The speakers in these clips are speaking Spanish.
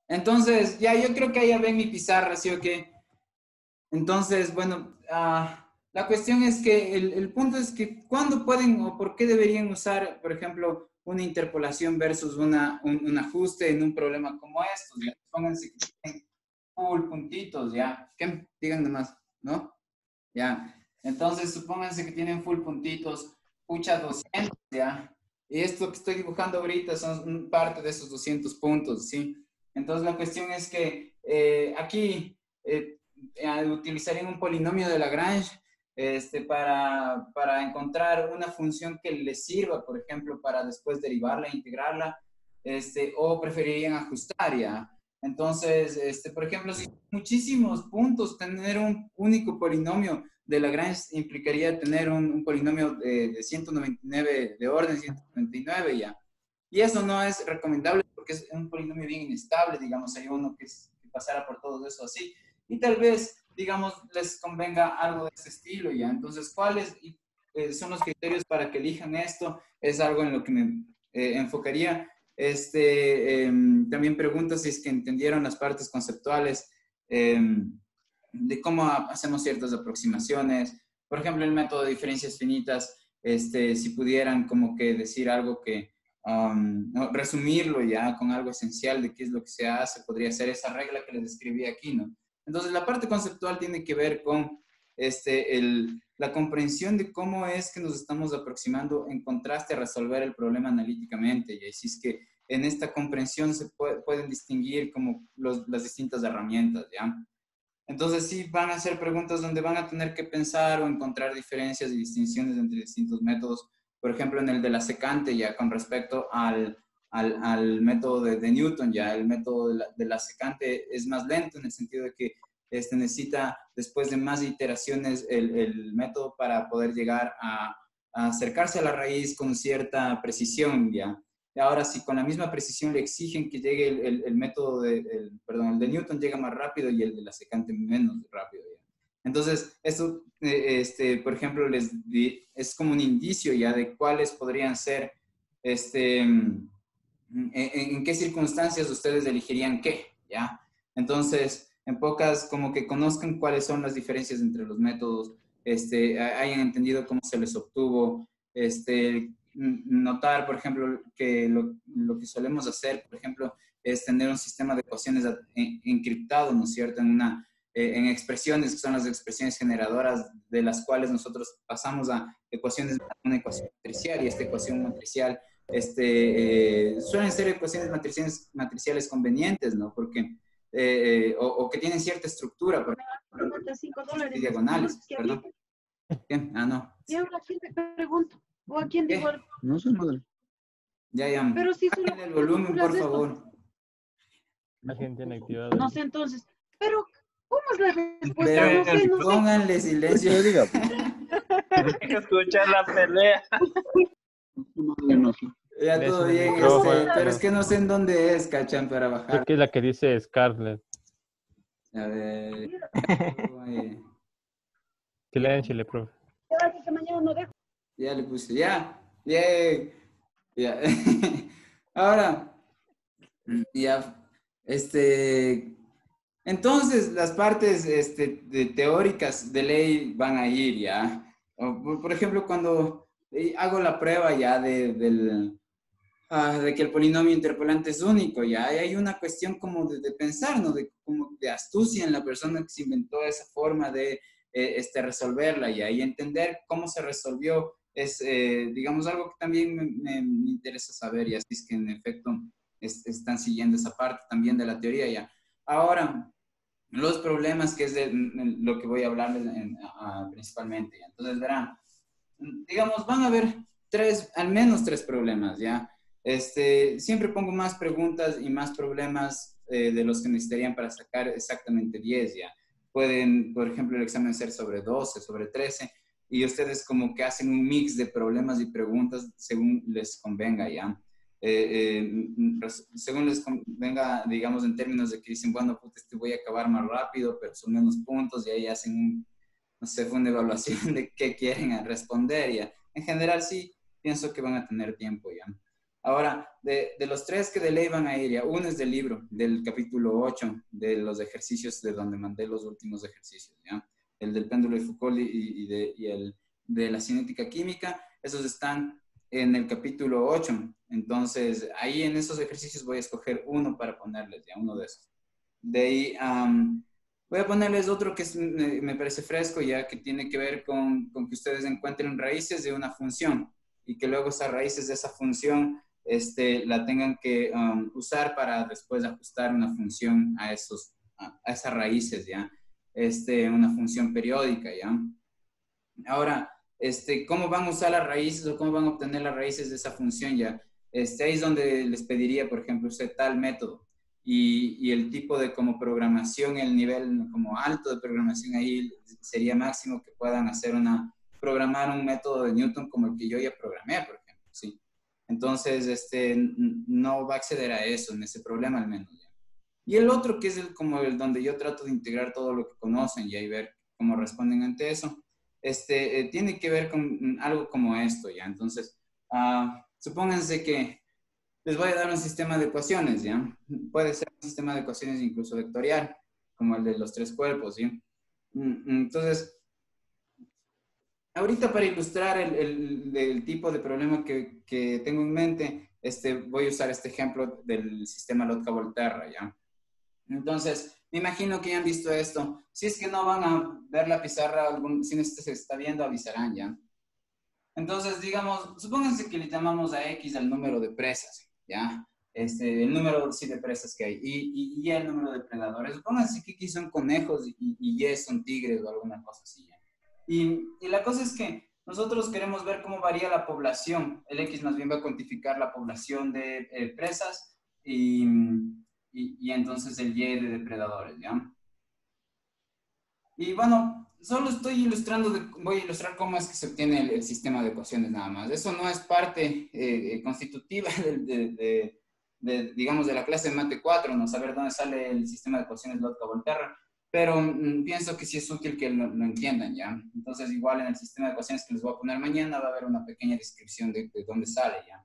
Entonces, ya, yo creo que ahí ya ven mi pizarra, ¿sí o qué? Entonces, bueno, la cuestión es que el punto es que cuándo pueden o por qué deberían usar, por ejemplo, una interpolación versus un ajuste en un problema como estos. ¿Ya? Pónganse que tienen full puntitos, ¿ya? ¿Qué? Digan nomás, ¿no? Ya. Entonces, supónganse que tienen full puntitos, pucha 200, ¿ya? Y esto que estoy dibujando ahorita son parte de esos 200 puntos, ¿sí? Entonces, la cuestión es que aquí utilizarían un polinomio de Lagrange para encontrar una función que les sirva, por ejemplo, para después derivarla, integrarla, o preferirían ajustar, ¿ya? Entonces, por ejemplo, si muchísimos puntos, tener un único polinomio de Lagrange implicaría tener un polinomio de 199, de orden 199 ya. Y eso no es recomendable porque es un polinomio bien inestable, digamos, hay uno que pasara por todo eso así. Y tal vez, digamos, les convenga algo de ese estilo ya. Entonces, ¿cuáles son los criterios para que elijan esto? Es algo en lo que me enfocaría. También pregunto si es que entendieron las partes conceptuales de cómo hacemos ciertas aproximaciones. Por ejemplo, el método de diferencias finitas, si pudieran como que decir algo que, no, resumirlo ya con algo esencial de qué es lo que se hace, podría ser esa regla que les describí aquí, ¿no? Entonces, la parte conceptual tiene que ver con la comprensión de cómo es que nos estamos aproximando en contraste a resolver el problema analíticamente. Y así es que en esta comprensión se pueden distinguir como las distintas herramientas, ¿ya? Entonces sí van a ser preguntas donde van a tener que pensar o encontrar diferencias y distinciones entre distintos métodos. Por ejemplo, en el de la secante, ya con respecto al método de Newton, ya el método de la secante es más lento en el sentido de que necesita, después de más iteraciones, el método para poder llegar a acercarse a la raíz con cierta precisión, ya. Y ahora, si con la misma precisión le exigen que llegue el método perdón, el de Newton llega más rápido y el de la secante menos rápido. ¿Ya? Entonces, esto, por ejemplo, es como un indicio ya de cuáles podrían ser, en qué circunstancias ustedes elegirían qué, ¿ya? Entonces, en pocas, como que conozcan cuáles son las diferencias entre los métodos, hayan entendido cómo se les obtuvo, notar, por ejemplo, que lo que solemos hacer, por ejemplo, es tener un sistema de ecuaciones encriptado, ¿no es cierto?, en expresiones que son las expresiones generadoras de las cuales nosotros pasamos a una ecuación matricial, y esta ecuación matricial suelen ser ecuaciones matriciales convenientes, ¿no? Porque, o que tienen cierta estructura, por ejemplo, diagonales, perdón. ¿Qué? Ah, no. ¿Y ahora a quién te pregunto? ¿O a quién digo algo? No sé, madre. Ya. Pero si solo Bájenle el volumen, por favor. La gente tiene activado. No sé entonces. Pero, ¿cómo es la respuesta? No sé. Pónganle silencio. Yo diga. Escuchar la pelea. No sé. Ya todo bien, pero es que no sé en dónde es, cachan, para bajar. Creo que es la que dice Scarlett. A ver. Silencio, profe. Que mañana no dejo. Ya le puse, ya. Bien. Ya. Ahora, ya. Entonces, las partes teóricas de ley van a ir, ¿ya? Por ejemplo, cuando hago la prueba ya de que el polinomio interpolante es único, ya hay una cuestión como de pensar, ¿no? Como de astucia en la persona que se inventó esa forma de resolverla, ya, y entender cómo se resolvió es, digamos, algo que también me interesa saber, y así es que en efecto están siguiendo esa parte también de la teoría, ya. Ahora, los problemas, que es de lo que voy a hablarles principalmente, ya. Entonces, verán, digamos, van a haber al menos tres problemas, ¿ya? Siempre pongo más preguntas y más problemas de los que necesitarían para sacar exactamente 10, ¿ya? Pueden, por ejemplo, el examen ser sobre 12, sobre 13, y ustedes como que hacen un mix de problemas y preguntas según les convenga, ¿ya? Según les convenga, digamos, en términos de que dicen, bueno, pues voy a acabar más rápido, pero son menos puntos, y ahí hacen no sé, fue una evaluación de qué quieren responder, ¿ya? En general, sí, pienso que van a tener tiempo, ¿ya? Ahora, de los tres que de ley van a ir, ya, uno es del libro, del capítulo 8, de los ejercicios de donde mandé los últimos ejercicios, ¿ya? El del péndulo de Foucault y el de la cinética química, esos están en el capítulo 8. Entonces, ahí en esos ejercicios voy a escoger uno para ponerles, ya, uno de esos. De ahí, voy a ponerles otro que me parece fresco, ya que tiene que ver con que ustedes encuentren raíces de una función y que luego esas raíces de esa función la tengan que usar para después ajustar una función a esas raíces, ¿ya? Una función periódica, ¿ya? Ahora, ¿cómo van a usar las raíces o cómo van a obtener las raíces de esa función, ya? Ahí es donde les pediría, por ejemplo, usted tal método y el tipo de como programación, el nivel como alto de programación ahí sería máximo que puedan programar un método de Newton como el que yo ya programé, por ejemplo, ¿sí? Entonces, no va a acceder a eso, en ese problema al menos, ¿ya? Y el otro, que es como el donde yo trato de integrar todo lo que conocen, ¿ya? Y ver cómo responden ante eso, tiene que ver con algo como esto, ¿ya? Entonces, supónganse que les voy a dar un sistema de ecuaciones, ¿ya? Puede ser un sistema de ecuaciones incluso vectorial, como el de los tres cuerpos, ¿sí? Entonces, ahorita para ilustrar el tipo de problema que tengo en mente, voy a usar este ejemplo del sistema Lotka-Volterra, ¿ya? Entonces, me imagino que ya han visto esto. Si es que no van a ver la pizarra, si se está viendo, avisarán, ¿ya? Entonces, digamos, supónganse que le llamamos a X al número de presas, ¿ya? El número sí, de presas que hay y Y el número de predadores. Supónganse que X son conejos y Y son tigres o alguna cosa así, ¿ya? Y la cosa es que nosotros queremos ver cómo varía la población. El X más bien va a cuantificar la población de presas y entonces el Y de depredadores, ¿ya? Y bueno, solo estoy ilustrando, voy a ilustrar cómo es que se obtiene el sistema de ecuaciones nada más. Eso no es parte constitutiva digamos, de la clase de Mate 4, no saber dónde sale el sistema de ecuaciones Lotka-Volterra, pero pienso que sí es útil que lo entiendan, ¿ya? Entonces, igual en el sistema de ecuaciones que les voy a poner mañana va a haber una pequeña descripción de dónde sale, ¿ya?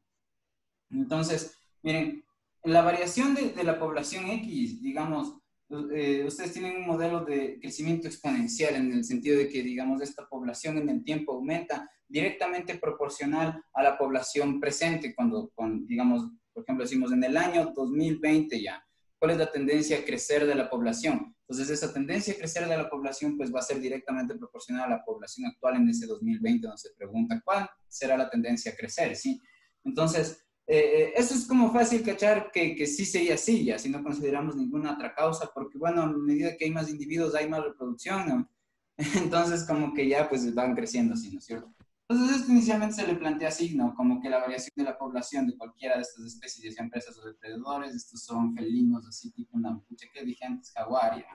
Entonces, miren, la variación de la población X, digamos, ustedes tienen un modelo de crecimiento exponencial en el sentido de que, digamos, esta población en el tiempo aumenta directamente proporcional a la población presente cuando digamos, por ejemplo, decimos en el año 2020 ya, ¿cuál es la tendencia a crecer de la población? Entonces, esa tendencia a crecer de la población pues va a ser directamente proporcional a la población actual en ese 2020, donde se pregunta cuál será la tendencia a crecer, ¿sí? Entonces, eso es como fácil cachar que sí sería así, ya, si no consideramos ninguna otra causa, porque bueno, a medida que hay más individuos hay más reproducción, ¿no? Entonces como que ya pues van creciendo así, ¿no es cierto? Entonces esto inicialmente se le plantea así, ¿no? Como que la variación de la población de cualquiera de estas especies, ya sean presas o depredadores, estos son felinos, así tipo una pucha que dije antes, jaguar, ya.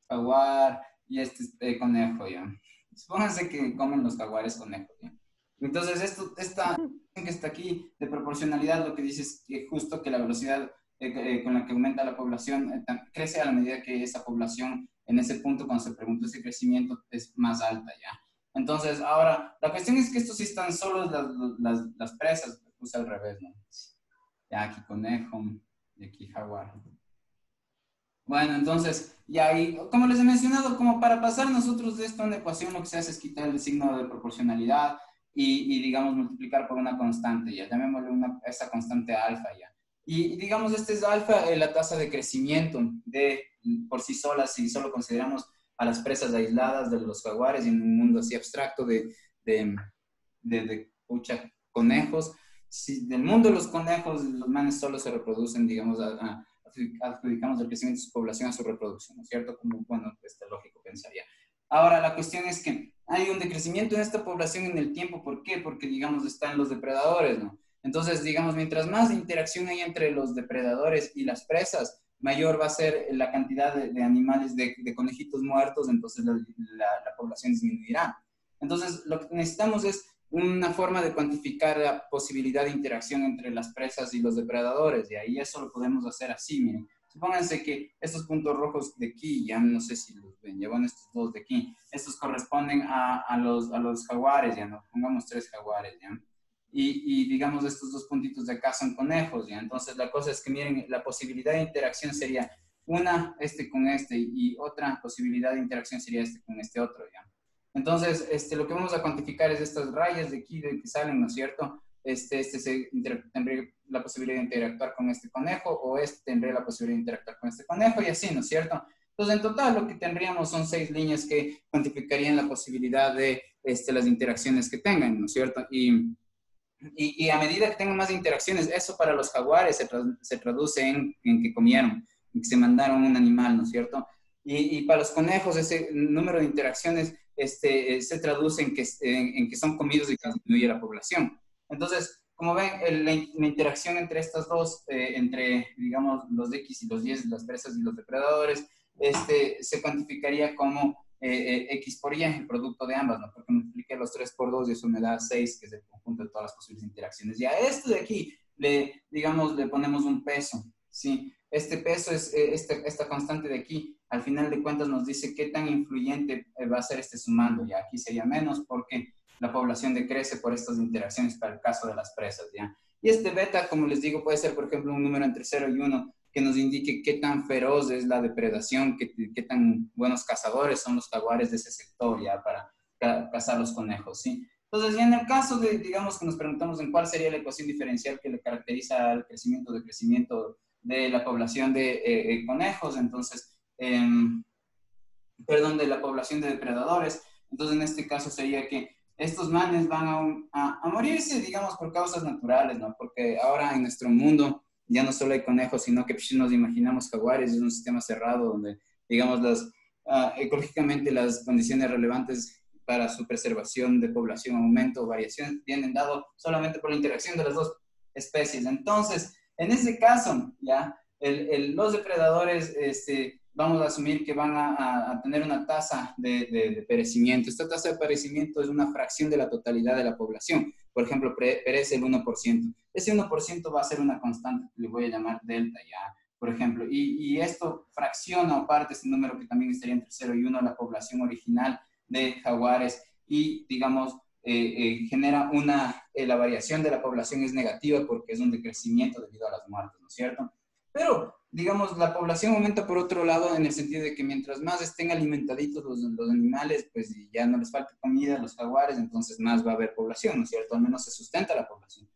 Jaguar y conejo, ya. Supónganse que comen los jaguares conejos, ya. Entonces esta que está aquí de proporcionalidad lo que dice es que justo que la velocidad con la que aumenta la población crece a la medida que esa población en ese punto cuando se pregunta ese crecimiento es más alta ya. Entonces ahora la cuestión es que estos sí están solos las presas, puse al revés, ¿no? Ya aquí conejo y aquí jaguar. Bueno, entonces, ya y como les he mencionado, como para pasar nosotros de esto a una ecuación, lo que se hace es quitar el signo de proporcionalidad digamos, multiplicar por una constante, ya, llamémosle esa constante alfa, ya. Y digamos, este es alfa, la tasa de crecimiento por sí sola, si solo consideramos a las presas aisladas de los jaguares y en un mundo así abstracto de conejos. Si del mundo de los conejos, los manes solo se reproducen, digamos, adjudicamos el crecimiento de su población a su reproducción, ¿no es cierto? Como, bueno, lógico pensaría. Ahora, la cuestión es que hay un decrecimiento en esta población en el tiempo. ¿Por qué? Porque, digamos, están los depredadores, ¿no? Entonces, digamos, mientras más interacción hay entre los depredadores y las presas, mayor va a ser la cantidad de animales, de conejitos muertos, entonces la población disminuirá. Entonces, lo que necesitamos es una forma de cuantificar la posibilidad de interacción entre las presas y los depredadores, y ahí eso lo podemos hacer así, miren. Supónganse que estos puntos rojos de aquí, ya no sé si los ven, ya van estos dos de aquí, estos corresponden a los jaguares, ya no, pongamos 3 jaguares, ya. y digamos estos dos puntitos de acá son conejos, ¿ya? Entonces la cosa es que miren, la posibilidad de interacción sería una, este con este, y otra posibilidad de interacción sería este con este otro, ¿ya? Entonces, lo que vamos a cuantificar es estas rayas de aquí de que salen, ¿no es cierto? Tendría la posibilidad de interactuar con este conejo, o este tendría la posibilidad de interactuar con este conejo, y así, ¿no es cierto? Entonces, en total, lo que tendríamos son 6 líneas que cuantificarían la posibilidad de las interacciones que tengan, ¿no es cierto? Y a medida que tengan más interacciones, eso para los jaguares se traduce en que comieron, en que se mandaron un animal, ¿no es cierto? Y para los conejos, ese número de interacciones se traduce en que son comidos y que disminuye la población. Entonces, como ven, la interacción entre estas dos, entre, digamos, los X y los Y, las presas y los depredadores, se cuantificaría como X por Y, el producto de ambas, ¿no? Porque multipliqué los 3 por 2 y eso me da 6, que es el conjunto de todas las posibles interacciones. Y a esto de aquí, digamos, le ponemos un peso, ¿sí? Este peso es esta constante de aquí. Al final de cuentas nos dice qué tan influyente va a ser este sumando, ¿ya? Aquí sería menos porque la población decrece por estas interacciones para el caso de las presas, ¿ya? Y este beta, como les digo, puede ser, por ejemplo, un número entre 0 y 1 que nos indique qué tan feroz es la depredación, qué tan buenos cazadores son los jaguares de ese sector, ¿ya? Para cazar los conejos, ¿sí? Entonces, ya en el caso de, digamos, que nos preguntamos en cuál sería la ecuación diferencial que le caracteriza al crecimiento de la población de conejos, entonces, perdón, de la población de depredadores. Entonces, en este caso sería que estos manes van a morirse, digamos, por causas naturales, ¿no? Porque ahora en nuestro mundo ya no solo hay conejos, sino que pues, nos imaginamos jaguares, es un sistema cerrado donde, digamos, ecológicamente las condiciones relevantes para su preservación de población, aumento o variación vienen dado solamente por la interacción de las dos especies. Entonces, en ese caso, ya, los depredadores, vamos a asumir que van a tener una tasa de perecimiento. Esta tasa de perecimiento es una fracción de la totalidad de la población. Por ejemplo, perece el 1%. Ese 1% va a ser una constante que le voy a llamar delta, ya, por ejemplo. Y esto fracciona o parte este número que también estaría entre 0 y 1, la población original de jaguares y, digamos, genera la variación de la población es negativa porque es un decrecimiento debido a las muertes, ¿no es cierto? Pero, digamos, la población aumenta por otro lado en el sentido de que mientras más estén alimentaditos los animales, pues ya no les falta comida a los jaguares, entonces más va a haber población, ¿no es cierto? Al menos se sustenta la población.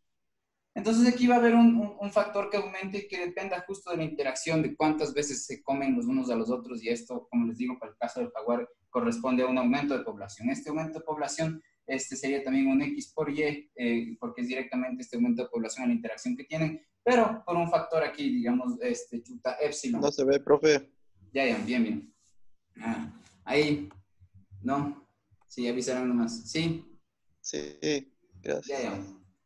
Entonces aquí va a haber un factor que aumente y que dependa justo de la interacción, de cuántas veces se comen los unos a los otros, y esto, como les digo, para el caso del jaguar, corresponde a un aumento de población. Este aumento de población sería también un X por Y, porque es directamente este aumento de población a la interacción que tienen, pero por un factor aquí, digamos, chuta epsilon. No se ve, profe. Ya, bien, bien. Ahí, ¿no? Sí, avisaron nomás. Sí. Sí, gracias. Ya.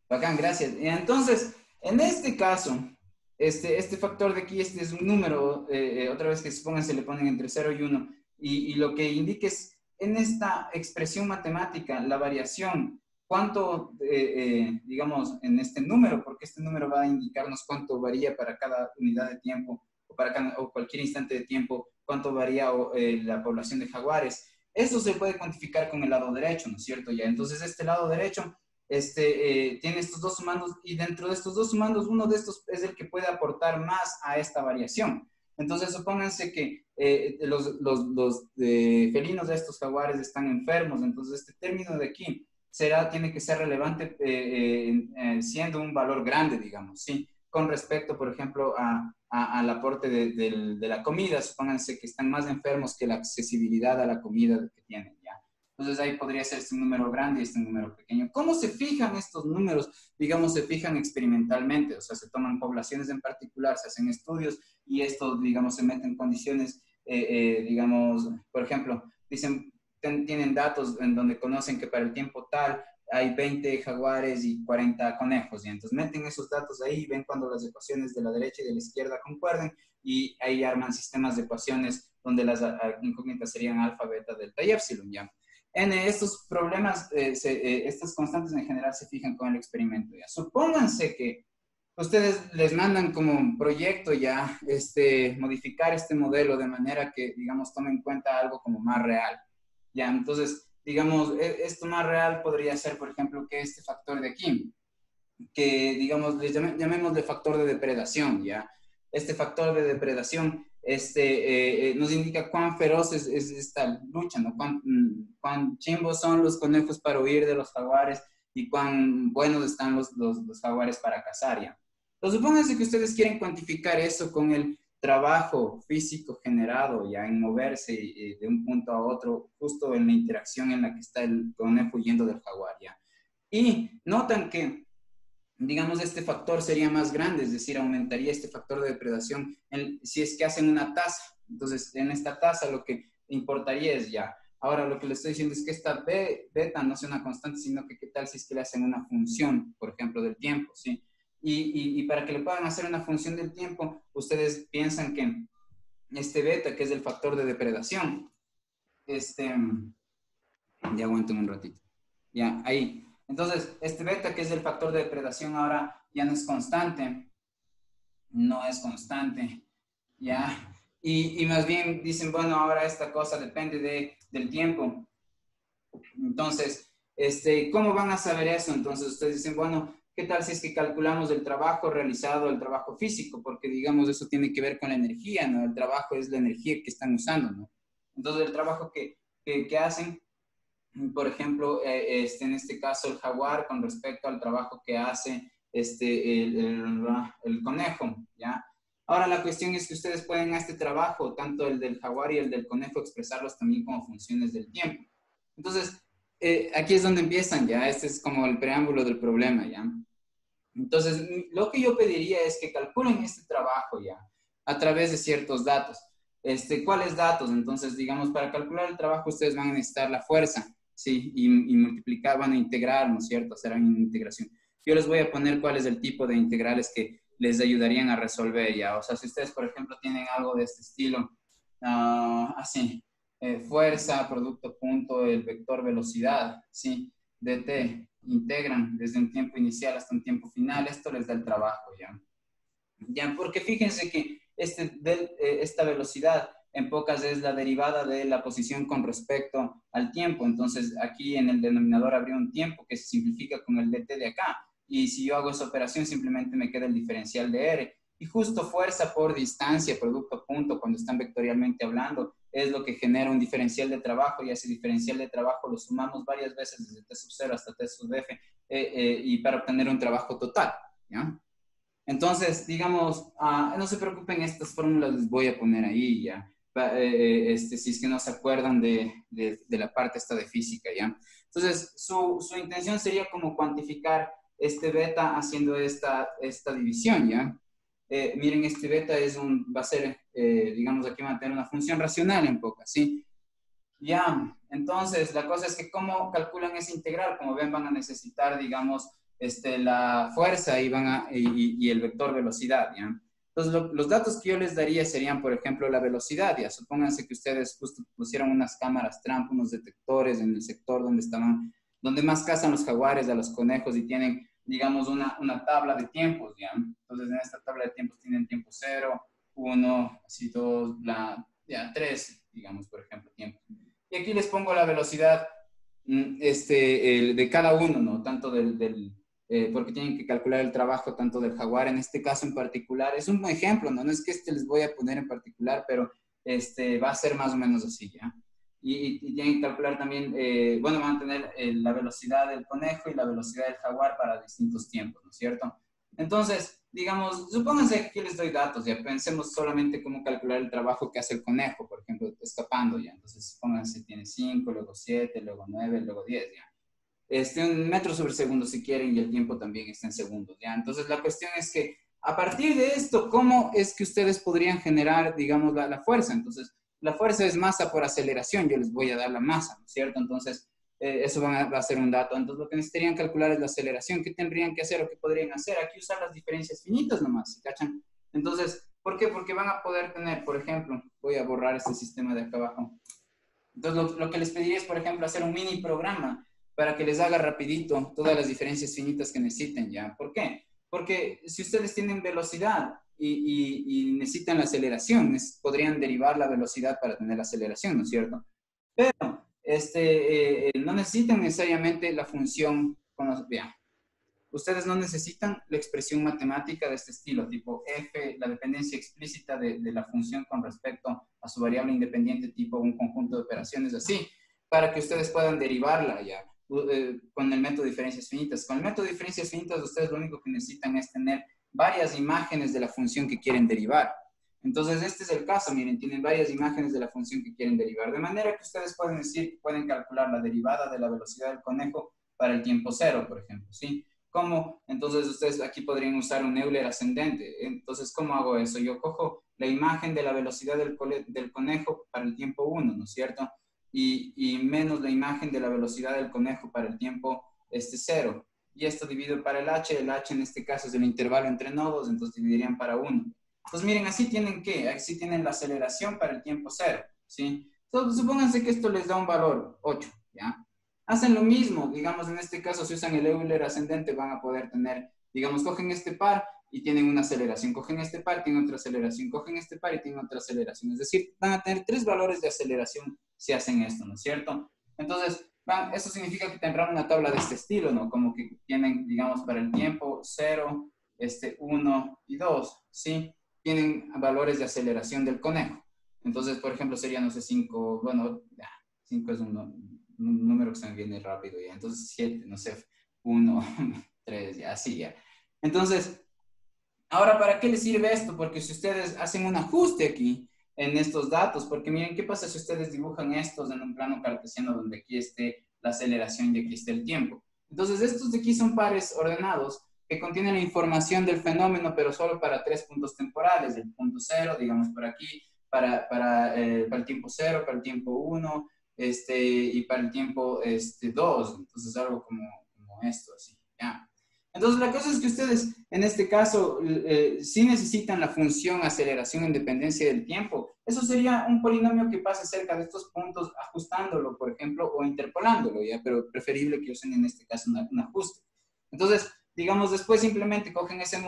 Bacán, gracias. Y entonces, en este caso, este factor de aquí, es un número, otra vez que se le ponen entre 0 y 1, y lo que indica es, en esta expresión matemática, la variación, cuánto, digamos, en este número, porque este número va a indicarnos cuánto varía para cada unidad de tiempo, o cualquier instante de tiempo, cuánto varía la población de jaguares. Eso se puede cuantificar con el lado derecho, ¿no es cierto? Ya, entonces este lado derecho tiene estos dos sumandos, y dentro de estos dos sumandos, uno de estos es el que puede aportar más a esta variación. Entonces, supónganse que los felinos de estos jaguares están enfermos, entonces este término de aquí tiene que ser relevante siendo un valor grande, digamos, ¿sí? Con respecto, por ejemplo, al aporte de la comida. Supónganse que están más enfermos que la accesibilidad a la comida que tienen, ¿ya? Entonces ahí podría ser este número grande y este número pequeño. ¿Cómo se fijan estos números? Digamos, se fijan experimentalmente, o sea, se toman poblaciones en particular, se hacen estudios y esto, digamos, se meten en condiciones, digamos, por ejemplo, tienen datos en donde conocen que para el tiempo tal hay 20 jaguares y 40 conejos, y entonces meten esos datos ahí, ven cuando las ecuaciones de la derecha y de la izquierda concuerden, y ahí arman sistemas de ecuaciones donde las incógnitas serían alfa, beta, delta y epsilon, ¿ya? En estos problemas, estas constantes en general se fijan con el experimento, ¿ya? Supónganse que ustedes les mandan como un proyecto ya, modificar este modelo de manera que, digamos, tome en cuenta algo como más real, ¿ya? Entonces, digamos, esto más real podría ser, por ejemplo, que este factor de aquí, que digamos, llamémosle factor de depredación, ¿ya? Este factor de depredación nos indica cuán feroz es esta lucha, ¿no? Cuán chimbos son los conejos para huir de los jaguares y cuán buenos están los jaguares para cazar, ¿ya? Entonces, supónganse que ustedes quieren cuantificar eso con el trabajo físico generado, ya en moverse de un punto a otro, justo en la interacción en la que está el conejo huyendo del jaguar, ¿ya? Y notan que digamos, este factor sería más grande, es decir, aumentaría este factor de depredación si es que hacen una tasa. Entonces, en esta tasa lo que importaría es ya. Ahora, lo que le estoy diciendo es que esta beta no sea una constante, sino que qué tal si es que le hacen una función, por ejemplo, del tiempo, ¿sí? Y para que le puedan hacer una función del tiempo, ustedes piensan que este beta, que es el factor de depredación, ya aguanten un ratito. Ya, ahí. Entonces, este beta, que es el factor de depredación, ahora ya no es constante. No es constante. ¿Ya? Y más bien dicen, bueno, ahora esta cosa depende del tiempo. Entonces, ¿cómo van a saber eso? Entonces, ustedes dicen, bueno, ¿qué tal si es que calculamos el trabajo realizado, el trabajo físico? Porque, digamos, eso tiene que ver con la energía, ¿no? El trabajo es la energía que están usando, ¿no? Entonces, el trabajo que hacen, por ejemplo, en este caso el jaguar con respecto al trabajo que hace el conejo, ¿ya? Ahora la cuestión es que ustedes pueden a este trabajo, tanto el del jaguar y el del conejo, expresarlos también como funciones del tiempo. Entonces, aquí es donde empiezan, ¿ya? Este es como el preámbulo del problema, ¿ya? Entonces, lo que yo pediría es que calculen este trabajo, ¿ya? A través de ciertos datos. ¿Cuáles datos? Entonces, digamos, para calcular el trabajo ustedes van a necesitar la fuerza, ¿sí? Y multiplicar, van a integrar, ¿no es cierto? Serán una integración. Yo les voy a poner cuál es el tipo de integrales que les ayudarían a resolver ya. O sea, si ustedes, por ejemplo, tienen algo de este estilo, así, fuerza, producto, punto, el vector velocidad, ¿sí? dt, integran desde un tiempo inicial hasta un tiempo final, esto les da el trabajo ya. Ya, porque fíjense que esta velocidad en pocas es la derivada de la posición con respecto al tiempo. Entonces, aquí en el denominador habría un tiempo que se simplifica con el dt de acá. Y si yo hago esa operación, simplemente me queda el diferencial de R. Y justo fuerza por distancia, producto, punto, cuando están vectorialmente hablando, es lo que genera un diferencial de trabajo. Y ese diferencial de trabajo lo sumamos varias veces desde T sub 0 hasta T sub f y para obtener un trabajo total, ¿ya? Entonces, digamos, no se preocupen, estas fórmulas les voy a poner ahí ya, si es que no se acuerdan de la parte esta de física, ¿ya? Entonces, su intención sería como cuantificar este beta haciendo esta división, ¿ya? Miren, este beta va a ser, digamos, aquí va a tener una función racional en pocas, ¿sí? Ya, entonces, la cosa es que cómo calculan esa integral, como ven, van a necesitar, digamos, la fuerza y el vector velocidad, ¿ya? Entonces, los datos que yo les daría serían, por ejemplo, la velocidad, ¿ya? Supónganse que ustedes justo pusieron unas cámaras trampa, unos detectores en el sector donde más cazan los jaguares a los conejos y tienen, digamos, una tabla de tiempos, ¿ya? Entonces, en esta tabla de tiempos tienen tiempo 0, 1, así 2, 3, digamos, por ejemplo, tiempo. Y aquí les pongo la velocidad de cada uno, ¿no? Tanto porque tienen que calcular el trabajo tanto del jaguar, en este caso en particular. Es un buen ejemplo, ¿no? No es que les voy a poner en particular, pero va a ser más o menos así, ¿ya? Y tienen que calcular también, bueno, van a tener la velocidad del conejo y la velocidad del jaguar para distintos tiempos, ¿no es cierto? Entonces, digamos, supónganse que aquí les doy datos, ya pensemos solamente cómo calcular el trabajo que hace el conejo, por ejemplo, escapando ya. Entonces, supónganse tiene 5, luego 7, luego 9, luego 10, ya. Un metro sobre segundo si quieren y el tiempo también está en segundos, ya. Entonces, la cuestión es que a partir de esto, ¿cómo es que ustedes podrían generar, digamos, la fuerza? Entonces, la fuerza es masa por aceleración, yo les voy a dar la masa, ¿no es cierto? Entonces, eso va a ser un dato. Entonces, lo que necesitarían calcular es la aceleración. ¿Qué tendrían que hacer o qué podrían hacer? Aquí usar las diferencias finitas nomás, ¿cachan? Entonces, ¿por qué? Porque van a poder tener, por ejemplo, voy a borrar este sistema de acá abajo. Entonces, lo que les pediría es, por ejemplo, hacer un mini programa para que les haga rapidito todas las diferencias finitas que necesiten, ¿ya? ¿Por qué? Porque si ustedes tienen velocidad y necesitan la aceleración, podrían derivar la velocidad para tener la aceleración, ¿no es cierto? Pero no necesitan necesariamente la función, vean, ustedes no necesitan la expresión matemática de este estilo, tipo f, la dependencia explícita de la función con respecto a su variable independiente, tipo un conjunto de operaciones así, para que ustedes puedan derivarla ya con el método de diferencias finitas. Con el método de diferencias finitas, ustedes lo único que necesitan es tener varias imágenes de la función que quieren derivar. Entonces, este es el caso, miren, tienen varias imágenes de la función que quieren derivar, de manera que ustedes pueden decir, pueden calcular la derivada de la velocidad del conejo para el tiempo cero, por ejemplo, ¿sí? ¿Cómo? Entonces, ustedes aquí podrían usar un Euler ascendente. Entonces, ¿cómo hago eso? Yo cojo la imagen de la velocidad del conejo para el tiempo 1, ¿no es cierto? Y menos la imagen de la velocidad del conejo para el tiempo 0. Y esto divido para el h en este caso es el intervalo entre nodos, entonces dividirían para 1. Entonces, miren, así tienen la aceleración para el tiempo 0, ¿sí? Entonces, supónganse que esto les da un valor 8, ¿ya? Hacen lo mismo, digamos, en este caso, si usan el Euler ascendente, van a poder tener, digamos, cogen este par y tienen una aceleración, cogen este par y tienen otra aceleración, cogen este par y tienen otra aceleración. Es decir, van a tener 3 valores de aceleración si hacen esto, ¿no es cierto? Entonces, eso significa que tendrán una tabla de este estilo, ¿no? Como que tienen, digamos, para el tiempo 0, 1 y 2, ¿sí? Tienen valores de aceleración del conejo. Entonces, por ejemplo, sería, no sé, 5, bueno, 5 es un número que se me viene rápido ya. Entonces, 7, no sé, 1, 3, ya, así ya. Entonces, ahora, ¿para qué les sirve esto? Porque si ustedes hacen un ajuste aquí en estos datos, porque miren, ¿qué pasa si ustedes dibujan estos en un plano cartesiano donde aquí esté la aceleración y aquí esté el tiempo? Entonces, estos de aquí son pares ordenados que contienen la información del fenómeno, pero solo para 3 puntos temporales, el punto 0, digamos por aquí, para el tiempo 0, para el tiempo 1, y para el tiempo 2, entonces algo como esto, así, ¿ya? Entonces, la cosa es que ustedes, en este caso, sí necesitan la función aceleración en dependencia del tiempo. Eso sería un polinomio que pase cerca de estos puntos, ajustándolo, por ejemplo, o interpolándolo, ¿ya? Pero preferible que usen en este caso un ajuste. Entonces, digamos, después simplemente cogen ese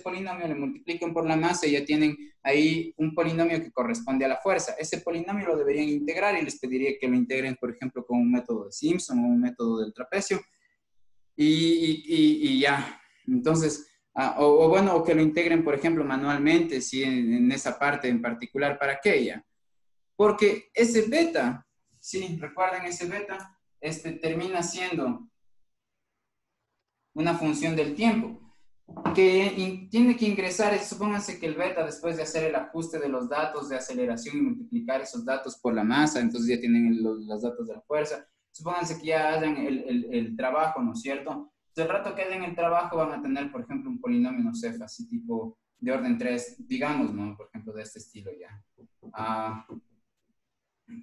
polinomio, le multipliquen por la masa y ya tienen ahí un polinomio que corresponde a la fuerza. Ese polinomio lo deberían integrar y les pediría que lo integren, por ejemplo, con un método de Simpson o un método del trapecio. Y ya, entonces, o bueno, o que lo integren, por ejemplo, manualmente, si en esa parte en particular, ¿para qué ya? Porque ese beta, sí, recuerden ese beta, termina siendo una función del tiempo, que tiene que ingresar, supónganse que el beta, después de hacer el ajuste de los datos de aceleración y multiplicar esos datos por la masa, entonces ya tienen los datos de la fuerza. Supónganse que ya hagan el trabajo, ¿no es cierto? Entonces, el rato que hagan el trabajo van a tener, por ejemplo, un polinomio, no sé, así tipo de orden 3, digamos, ¿no? Por ejemplo, de este estilo ya.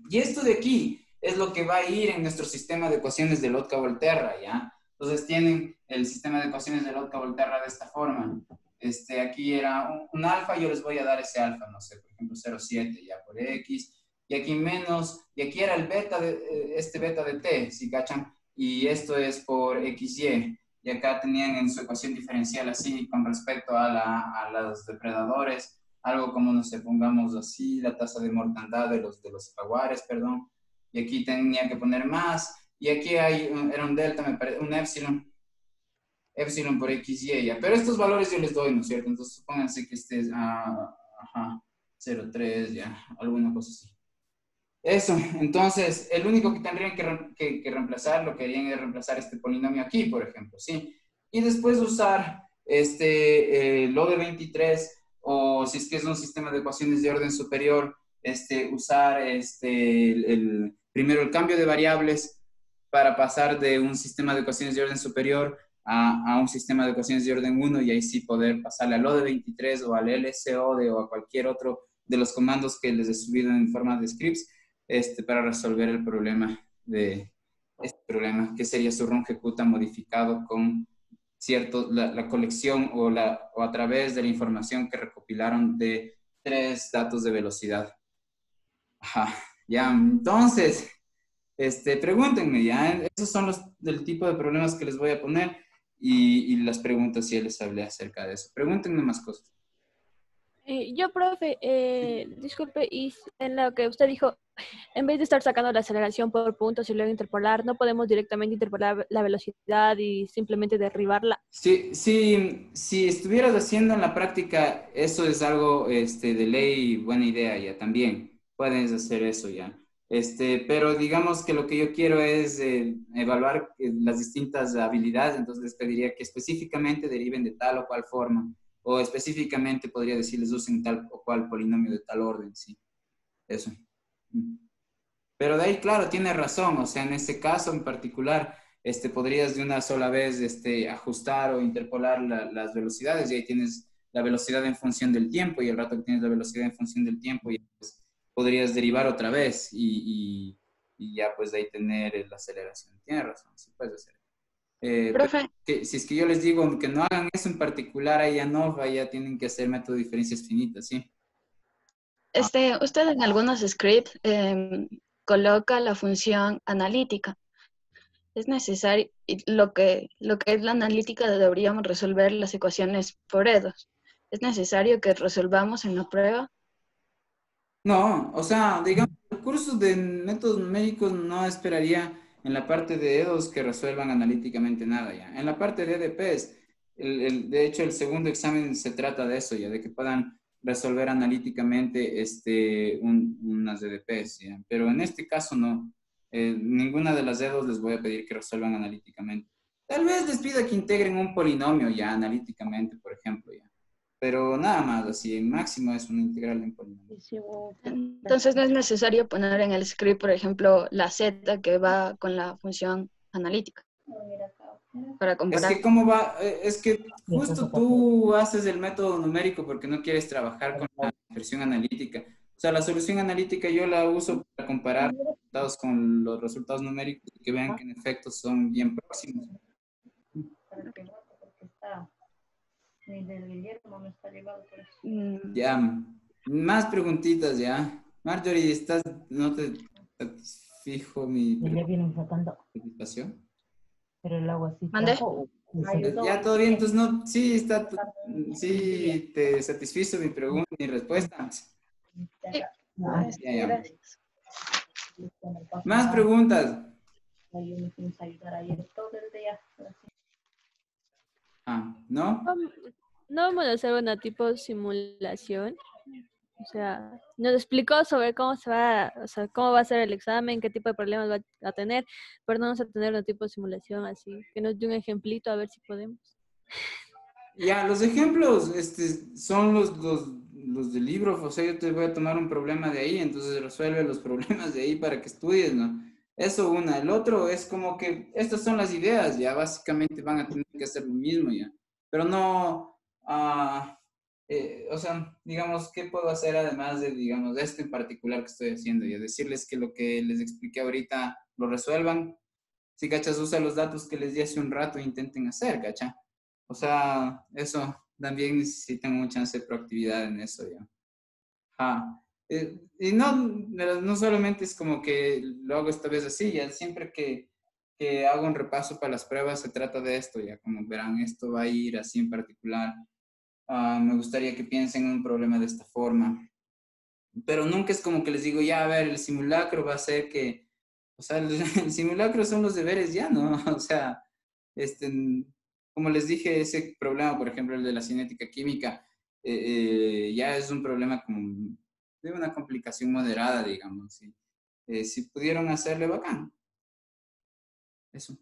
Y esto de aquí es lo que va a ir en nuestro sistema de ecuaciones de Lotka-Volterra, ¿ya? Entonces tienen el sistema de ecuaciones de Lotka-Volterra de esta forma. Aquí era un alfa, yo les voy a dar ese alfa, no sé, por ejemplo 0,7 ya por X, y aquí menos, y aquí era el beta beta de T, ¿sí cachan? Y esto es por XY, y acá tenían en su ecuación diferencial así con respecto a los depredadores, algo como, no sé, pongamos así, la tasa de mortandad de los jaguares, perdón, y aquí tenía que poner más, y aquí era un delta, me parece, un epsilon por XY, ya. Pero estos valores yo les doy, ¿no es cierto? Entonces, supónganse que este es 0,3, ya, alguna cosa así. Eso, entonces, el único que tendrían que reemplazar, lo que harían es reemplazar este polinomio aquí, por ejemplo, ¿sí? Y después usar lo de 23, o si es que es un sistema de ecuaciones de orden superior, usar primero el cambio de variables para pasar de un sistema de ecuaciones de orden superior a un sistema de ecuaciones de orden 1 y ahí sí poder pasarle al lo de 23 o al LCO o a cualquier otro de los comandos que les he subido en forma de scripts para resolver el problema que sería su rungecuta modificado con la colección o a través de la información que recopilaron de 3 datos de velocidad. Ajá, ya, entonces, pregúntenme, ya, esos son del tipo de problemas que les voy a poner y las preguntas si les hablé acerca de eso. Pregúntenme más cosas. Yo, profe, disculpe, y en lo que usted dijo, En vez de estar sacando la aceleración por puntos y luego interpolar, no podemos directamente interpolar la velocidad y simplemente derribarla. Si estuvieras haciendo en la práctica, eso es algo de ley, buena idea ya también. Puedes hacer eso ya. Pero digamos que lo que yo quiero es evaluar las distintas habilidades, entonces les pediría que específicamente deriven de tal o cual forma, o específicamente podría decirles usen tal o cual polinomio de tal orden, sí. Eso. Pero de ahí, claro, tiene razón, o sea, en este caso en particular, podrías de una sola vez ajustar o interpolar las velocidades y ahí tienes la velocidad en función del tiempo y el rato que tienes la velocidad en función del tiempo, ya, pues, podrías derivar otra vez y ya pues de ahí tener la aceleración. Tienes razón, sí puedes hacer. Pero Profe, si es que yo les digo que no hagan eso en particular, ahí ya no, ahí ya tienen que hacer método de diferencias finitas, ¿sí? usted en algunos scripts coloca la función analítica. Es necesario, y lo que es la analítica deberíamos resolver las ecuaciones por E2. Es necesario que resolvamos en la prueba. No, o sea, digamos, el curso de métodos numéricos no esperaría en la parte de EDOs que resuelvan analíticamente nada ya. En la parte de EDPs, de hecho, el segundo examen se trata de eso ya, de que puedan resolver analíticamente unas EDPs, ya. Pero en este caso no. Ninguna de las EDOs les voy a pedir que resuelvan analíticamente. Tal vez les pida que integren un polinomio ya analíticamente, por ejemplo, ya. Pero nada más, así, el máximo es una integral de un polinomio. Entonces no es necesario poner en el script, por ejemplo, la z que va con la función analítica para Es comparar. que cómo va, es que justo tú haces el método numérico porque no quieres trabajar con la expresión analítica. O sea, la solución analítica yo la uso para comparar resultados con los resultados numéricos y que vean que en efecto son bien próximos. Ya, más preguntitas ya. Marjorie, ¿no te satisfijo mi participación? ¿Mande? Ya, todo bien, entonces no, sí, sí, te satisfizo mi pregunta, mi respuesta. Sí. Ya, ya. Gracias. Más preguntas. ¿No? No vamos a hacer una tipo simulación. O sea, nos explicó sobre cómo o sea, cómo va a ser el examen, qué tipo de problemas va a tener, pero no vamos a tener un tipo de simulación así. Que nos dé un ejemplito a ver si podemos. Ya, los ejemplos, son los del libro, o sea, yo te voy a tomar un problema de ahí, entonces resuelve los problemas de ahí para que estudies, ¿no? Eso una. El otro es como que estas son las ideas, ya básicamente van a tener que hacer lo mismo ya, pero no, o sea, digamos, ¿qué puedo hacer además de, digamos, de esto en particular que estoy haciendo? Y decirles que lo que les expliqué ahorita lo resuelvan. Si cachas, usa los datos que les di hace un rato e intenten hacer, cacha. O sea, eso también necesitan mucha chance de proactividad en eso ya. Y no solamente es como que lo hago esta vez así, ya siempre que hago un repaso para las pruebas se trata de esto, ya como verán, esto va a ir así en particular. Me gustaría que piensen en un problema de esta forma. Pero nunca es como que les digo, ya, a ver, el simulacro va a ser que, o sea, el simulacro son los deberes ya, ¿no? O sea, como les dije, ese problema, por ejemplo, el de la cinética química, ya es un problema como de una complicación moderada, digamos, ¿sí? Si pudieron hacerle, bacán. Eso.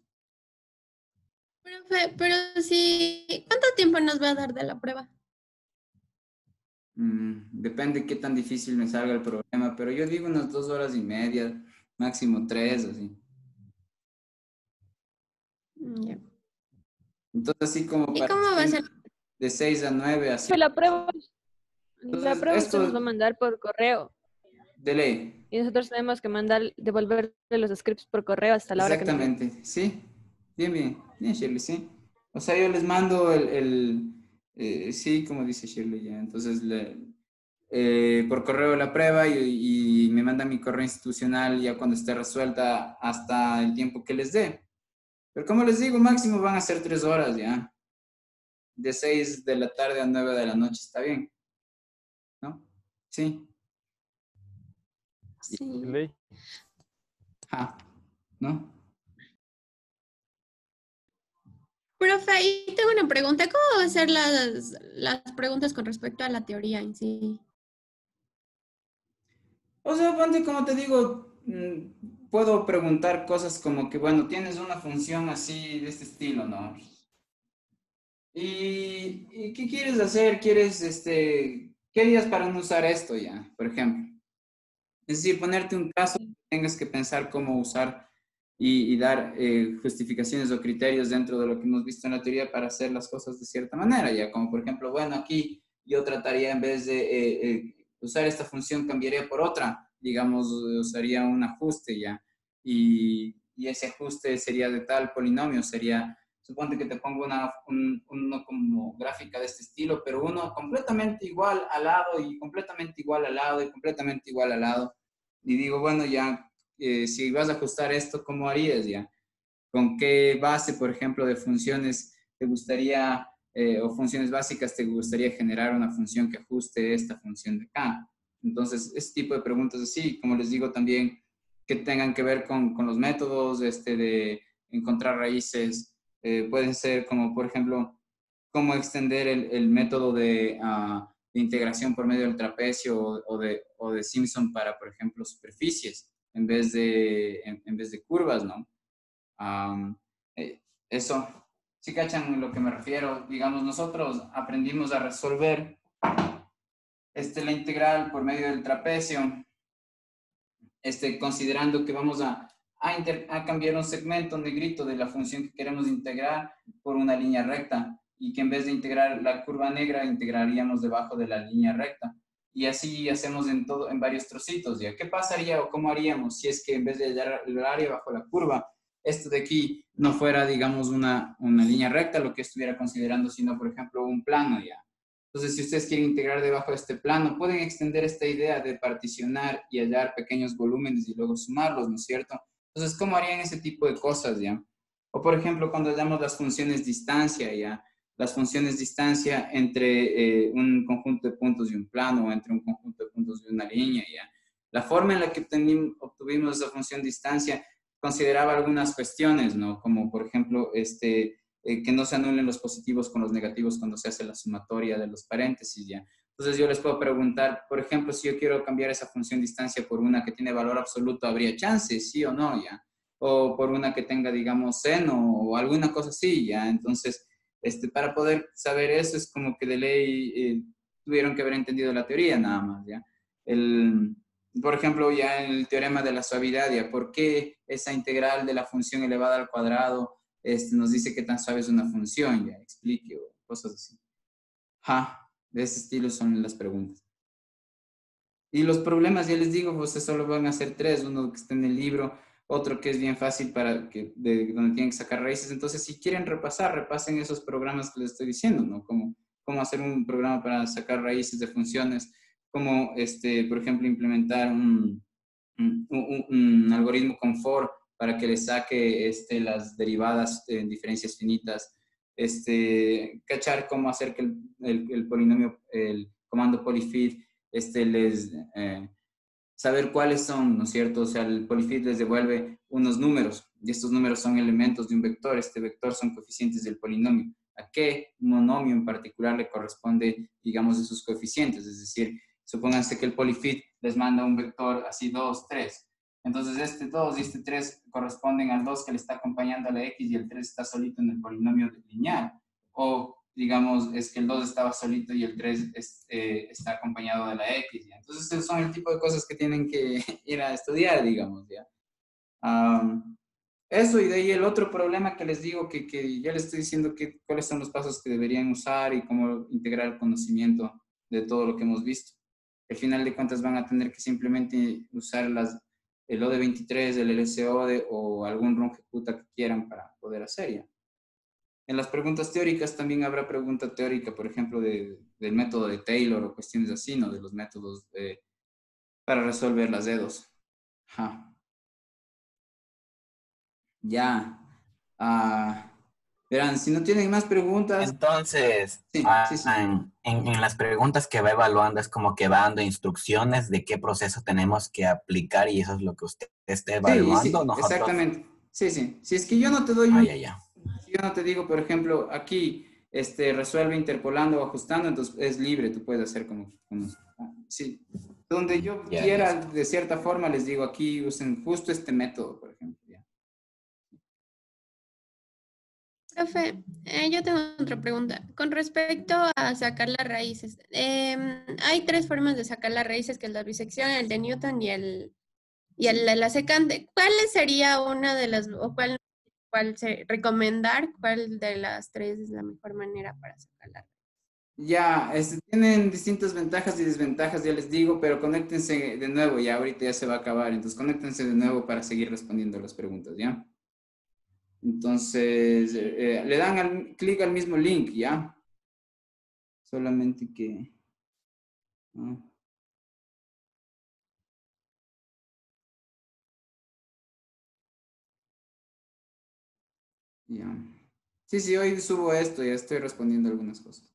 Profe, pero sí, ¿cuánto tiempo nos va a dar de la prueba? Depende qué tan difícil me salga el problema, pero yo digo unas 2 horas y media, máximo 3, así. Ya. Entonces, así como ¿Y para cómo va a ser? de 6 a 9, así. La prueba Entonces, usted nos va a mandar por correo. De ley. Y nosotros tenemos que devolverle los scripts por correo hasta la hora que nos llegue. Exactamente, sí. Bien, bien. Bien, Shirley, sí. O sea, yo les mando sí, como dice Shirley ya. Entonces, por correo la prueba y me mandan mi correo institucional ya cuando esté resuelta hasta el tiempo que les dé. Pero como les digo, máximo van a ser 3 horas ya. De 6 de la tarde a 9 de la noche, ¿está bien? ¿No? Sí. Sí. Ley. Ajá, ¿no? Profe, ahí tengo una pregunta. ¿Cómo van a ser las preguntas con respecto a la teoría en sí? O sea, ponte, como te digo, puedo preguntar cosas como que, bueno, tienes una función así de este estilo, ¿no? ¿Y qué quieres hacer? ¿Qué harías para no usar esto ya, por ejemplo? Es decir, ponerte un caso que tengas que pensar cómo usar y dar justificaciones o criterios dentro de lo que hemos visto en la teoría para hacer las cosas de cierta manera, ya como por ejemplo, bueno, aquí yo trataría en vez de usar esta función, cambiaría por otra, digamos, usaría un ajuste ya, y ese ajuste sería de tal polinomio, sería, suponte que te pongo uno como gráfica de este estilo, pero uno completamente igual al lado y completamente igual al lado y completamente igual al lado. Y digo, bueno, ya, si vas a ajustar esto, ¿cómo harías ya? ¿Con qué base, por ejemplo, de funciones te gustaría, o funciones básicas te gustaría generar una función que ajuste esta función de acá? Entonces, ese tipo de preguntas así, como les digo también, que tengan que ver con los métodos de encontrar raíces, pueden ser como, por ejemplo, cómo extender el método de integración por medio del trapecio o de Simpson para, por ejemplo, superficies en vez de curvas, ¿no? Am, Eso, si cachan a lo que me refiero, digamos, nosotros aprendimos a resolver la integral por medio del trapecio, considerando que vamos a cambiar un segmento negrito de la función que queremos integrar por una línea recta y que en vez de integrar la curva negra, integraríamos debajo de la línea recta. Y así hacemos en varios trocitos, ¿ya? ¿Qué pasaría o cómo haríamos si es que en vez de hallar el área bajo la curva, esto de aquí no fuera, digamos, una línea recta, lo que estuviera considerando, sino, por ejemplo, un plano, ¿ya? Entonces, si ustedes quieren integrar debajo de este plano, pueden extender esta idea de particionar y hallar pequeños volúmenes y luego sumarlos, ¿no es cierto? Entonces, ¿cómo harían ese tipo de cosas, ya? O, por ejemplo, cuando hallamos las funciones distancia, ya, las funciones distancia entre un conjunto de puntos y un plano, o entre un conjunto de puntos y una línea, ya. La forma en la que obtuvimos esa función distancia consideraba algunas cuestiones, ¿no? Como, por ejemplo, que no se anulen los positivos con los negativos cuando se hace la sumatoria de los paréntesis, ¿ya? Entonces yo les puedo preguntar, por ejemplo, si yo quiero cambiar esa función distancia por una que tiene valor absoluto, ¿habría chance? ¿Sí o no? ¿Ya? O por una que tenga, digamos, seno o alguna cosa así, ¿ya? Entonces, para poder saber eso es como que de ley tuvieron que haber entendido la teoría nada más, ¿ya? Por ejemplo, ya en el teorema de la suavidad, ¿ya? ¿Por qué esa integral de la función elevada al cuadrado nos dice qué tan suave es una función? Ya, explique o cosas así. De ese estilo son las preguntas. Y los problemas, ya les digo, pues solo van a ser tres, uno que está en el libro, otro que es bien fácil de donde tienen que sacar raíces. Entonces, si quieren repasar, repasen esos programas que les estoy diciendo, ¿no? Cómo hacer un programa para sacar raíces de funciones, cómo, por ejemplo, implementar un algoritmo con for para que le saque las derivadas en diferencias finitas, cachar cómo hacer que el polinomio, el comando polyfit, saber cuáles son, ¿no es cierto? O sea, el polyfit les devuelve unos números y estos números son elementos de un vector. Este vector son coeficientes del polinomio. ¿A qué monomio en particular le corresponde, digamos, esos coeficientes? Es decir, supónganse que el polyfit les manda un vector así 2, 3. Entonces, este 2 y este 3 corresponden al 2 que le está acompañando a la x y el 3 está solito en el polinomio lineal. O digamos, es que el 2 estaba solito y el 3 está acompañado de la X, ¿ya? Entonces, esos son el tipo de cosas que tienen que ir a estudiar, digamos, ¿ya? Eso, y de ahí el otro problema que les digo, que ya les estoy diciendo cuáles son los pasos que deberían usar y cómo integrar el conocimiento de todo lo que hemos visto. Al final de cuentas van a tener que simplemente usar el ODE23, el LSODE o algún rungeputa que quieran para poder hacer, ¿ya? En las preguntas teóricas también habrá pregunta teórica, por ejemplo, del método de Taylor o cuestiones así, ¿no? De los métodos para resolver las dedos. Ya. Verán, si no tienen más preguntas, Entonces, sí, sí, sí. en las preguntas que va evaluando es como que va dando instrucciones de qué proceso tenemos que aplicar y eso es lo que usted esté Sí, evaluando. sí, Nosotros, exactamente. Sí, sí. Si es que yo no te doy ya, ya. si yo no te digo, por ejemplo, aquí, resuelve interpolando o ajustando, entonces es libre, tú puedes hacer sí. Donde yo Ya, quiera, listo. de cierta forma, les digo aquí, usen justo este método, por ejemplo. ¿Ya? Profe, yo tengo otra pregunta. Con respecto a sacar las raíces, hay tres formas de sacar las raíces, que es la bisección, el de Newton y la secante. ¿Cuál sería una de las, o recomendar, cuál de las tres es la mejor manera para sacarla? Ya, tienen distintas ventajas y desventajas, ya les digo, pero conéctense de nuevo, ya ahorita ya se va a acabar, entonces conéctense de nuevo para seguir respondiendo las preguntas, ¿ya? Entonces, le dan clic al mismo link, ¿ya? Solamente que... ah, ya. Sí, sí, hoy subo esto, ya estoy respondiendo algunas cosas.